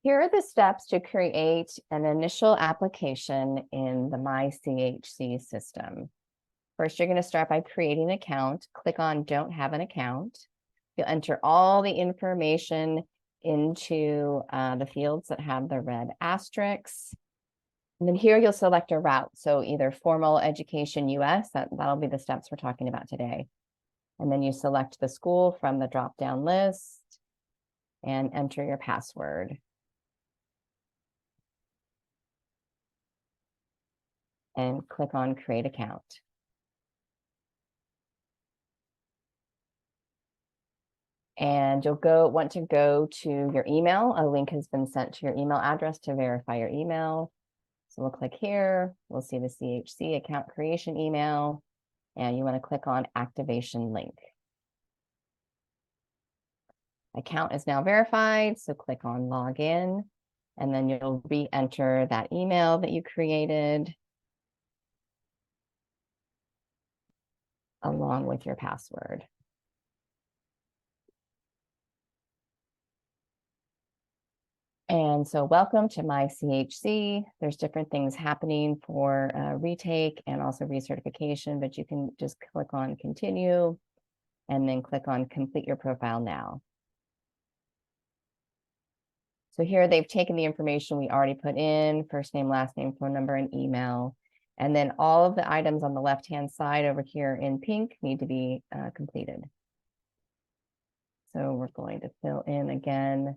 Here are the steps to create an initial application in the MyCHC system. First, you're going to start by creating an account. Click on Don't Have an Account. You'll enter all the information into the fields that have the red asterisks. And then here you'll select a route. So either formal education US, that'll be the steps we're talking about today. And then you select the school from the drop-down list and enter your password. And click on Create Account. And you'll want to go to your email. A link has been sent to your email address to verify your email. So we'll click here. We'll see the CHC account creation email, and you want to click on Activation Link. Account is now verified, so click on Login, and then you'll re-enter that email that you created along with your password. And so welcome to MyCHC. There's different things happening for retake and also recertification, but you can just click on Continue and then click on Complete Your Profile Now. So here they've taken the information we already put in, first name, last name, phone number, and email. And then all of the items on the left-hand side over here in pink need to be completed. So we're going to fill in again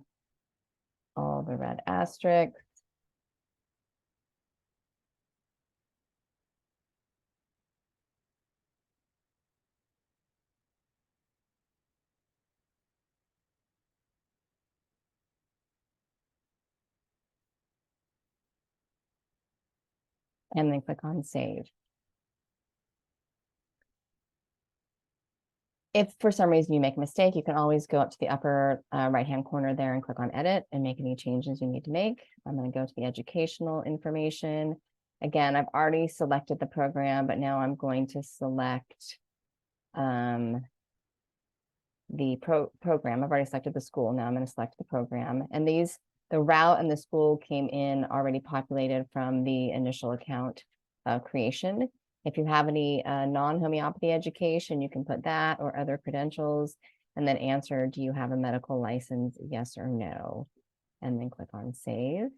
all the red asterisks. And then click on Save. If for some reason you make a mistake, you can always go up to the upper right-hand corner there and click on Edit and make any changes you need to make. I'm going to go to the educational information. Again, I've already selected the program, but now I'm going to select the program. I've already selected the school. Now I'm going to select the program. And the route and the school came in already populated from the initial account creation. If you have any non-homeopathy education, you can put that or other credentials and then answer, do you have a medical license, yes or no? And then click on Save.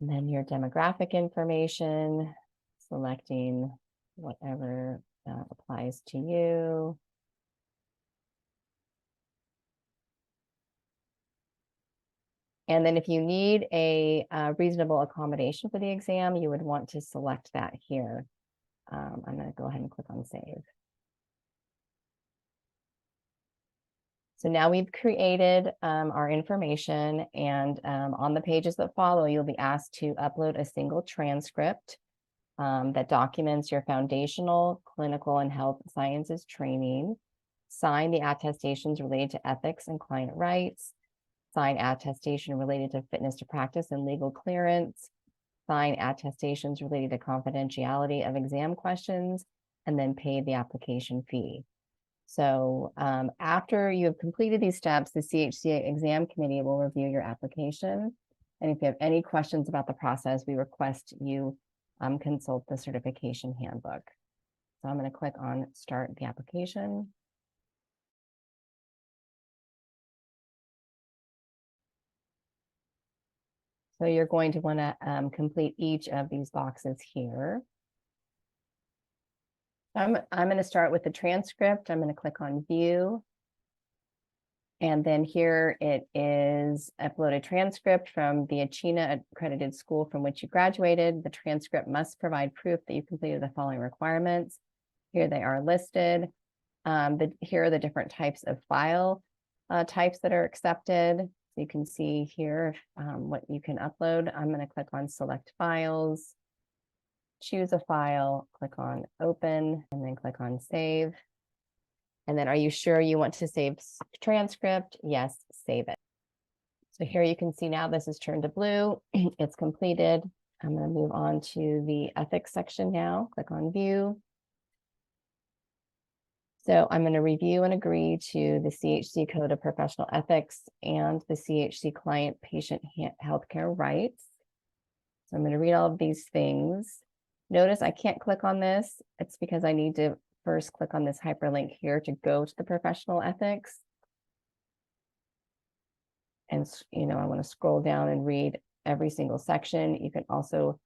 And then your demographic information, selecting whatever applies to you. And then if you need a reasonable accommodation for the exam, you would want to select that here. I'm going to go ahead and click on Save. So now we've created our information, and on the pages that follow, you'll be asked to upload a single transcript that documents your foundational, clinical, and health sciences training, sign the attestations related to ethics and client rights, sign attestation related to fitness to practice and legal clearance, sign attestations related to confidentiality of exam questions, and then pay the application fee. So after you have completed these steps, the CHC exam committee will review your application. And if you have any questions about the process, we request you consult the certification handbook. So I'm going to click on Start the Application. So you're going to want to complete each of these boxes here. I'm going to start with the transcript. I'm going to click on View. And then here it is uploaded transcript from the Achina accredited school from which you graduated. The transcript must provide proof that you completed the following requirements. Here they are listed. Here are the different types of file types that are accepted. So you can see here what you can upload. I'm going to click on Select Files, choose a file, click on Open, and then click on Save. And then, are you sure you want to save transcript? Yes, save it. So here you can see now this is turned to blue. It's completed. I'm going to move on to the ethics section now. Click on View. So I'm going to review and agree to the CHC Code of Professional Ethics and the CHC Client Patient Healthcare Rights. So I'm going to read all of these things. Notice I can't click on this. It's because I need to first click on this hyperlink here to go to the professional ethics. And, I want to scroll down and read every single section. You can also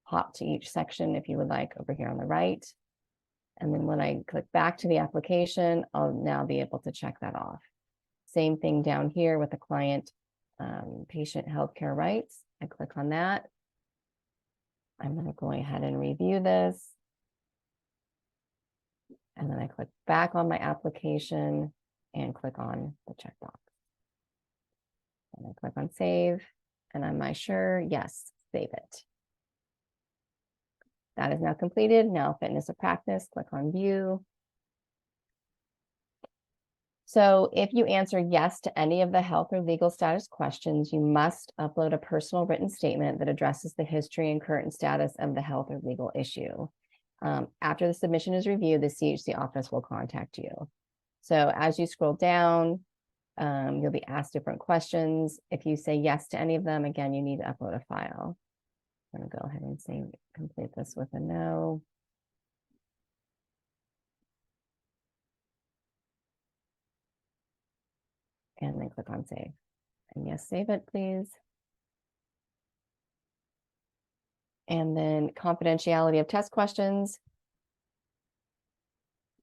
hop to each section if you would like over here on the right. And then when I click back to the application, I'll now be able to check that off. Same thing down here with the client patient healthcare rights. I click on that. I'm going to go ahead and review this. And then I click back on my application and click on the checkbox. And I click on save. And am I sure? Yes, save it. That is now completed. Now fitness of practice, click on view. So if you answer yes to any of the health or legal status questions, you must upload a personal written statement that addresses the history and current status of the health or legal issue. After the submission is reviewed, the CHC office will contact you. So as you scroll down, you'll be asked different questions. If you say yes to any of them, again, you need to upload a file. I'm going to go ahead and say complete this with a no. And then click on save. And yes, save it, please. And then confidentiality of test questions.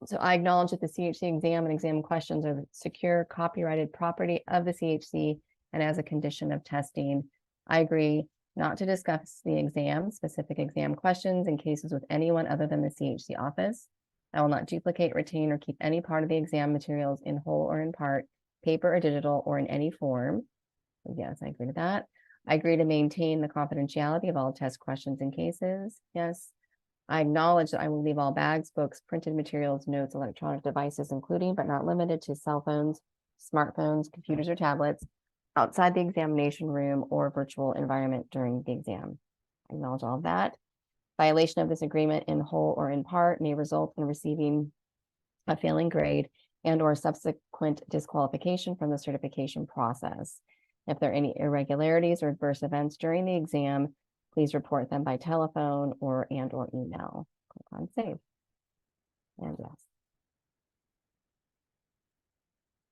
So I acknowledge that the CHC exam and exam questions are the secure copyrighted property of the CHC, and as a condition of testing, I agree not to discuss the exam, specific exam questions in cases with anyone other than the CHC office. I will not duplicate, retain, or keep any part of the exam materials in whole or in part, paper or digital, or in any form. So yes, I agree to that. I agree to maintain the confidentiality of all test questions and cases. Yes. I acknowledge that I will leave all bags, books, printed materials, notes, electronic devices, including but not limited to cell phones, smartphones, computers, or tablets, outside the examination room or virtual environment during the exam. I acknowledge all of that. Violation of this agreement in whole or in part may result in receiving a failing grade and or subsequent disqualification from the certification process. If there are any irregularities or adverse events during the exam, please report them by telephone or email. Click on save. And yes.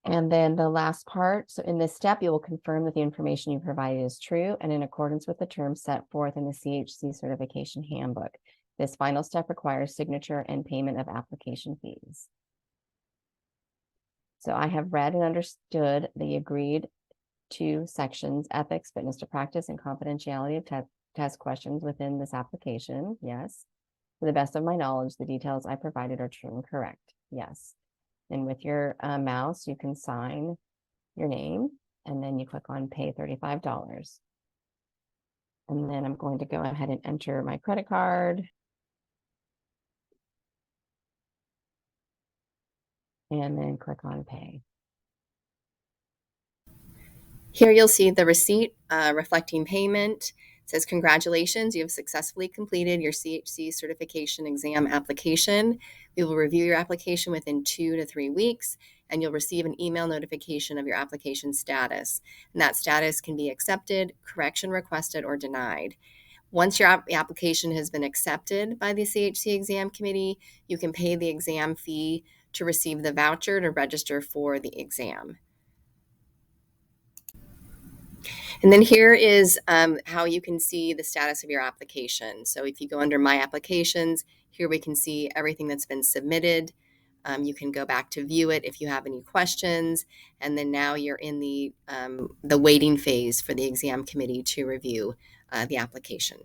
And then the last part. So in this step, you will confirm that the information you provided is true and in accordance with the terms set forth in the CHC certification handbook. This final step requires signature and payment of application fees. So I have read and understood the agreed to sections, ethics, fitness to practice, and confidentiality of test questions within this application. Yes. To the best of my knowledge, the details I provided are true and correct. Yes. And with your mouse, you can sign your name and then you click on pay $35. And then I'm going to go ahead and enter my credit card. And then click on pay. Here you'll see the receipt reflecting payment. It says, congratulations, you have successfully completed your CHC certification exam application. We will review your application within 2 to 3 weeks, and you'll receive an email notification of your application status. And that status can be accepted, correction requested, or denied. Once your application has been accepted by the CHC exam committee, you can pay the exam fee to receive the voucher to register for the exam. And then here is how you can see the status of your application. So if you go under My Applications, here we can see everything that's been submitted. You can go back to view it if you have any questions. And then now you're in the waiting phase for the exam committee to review the application.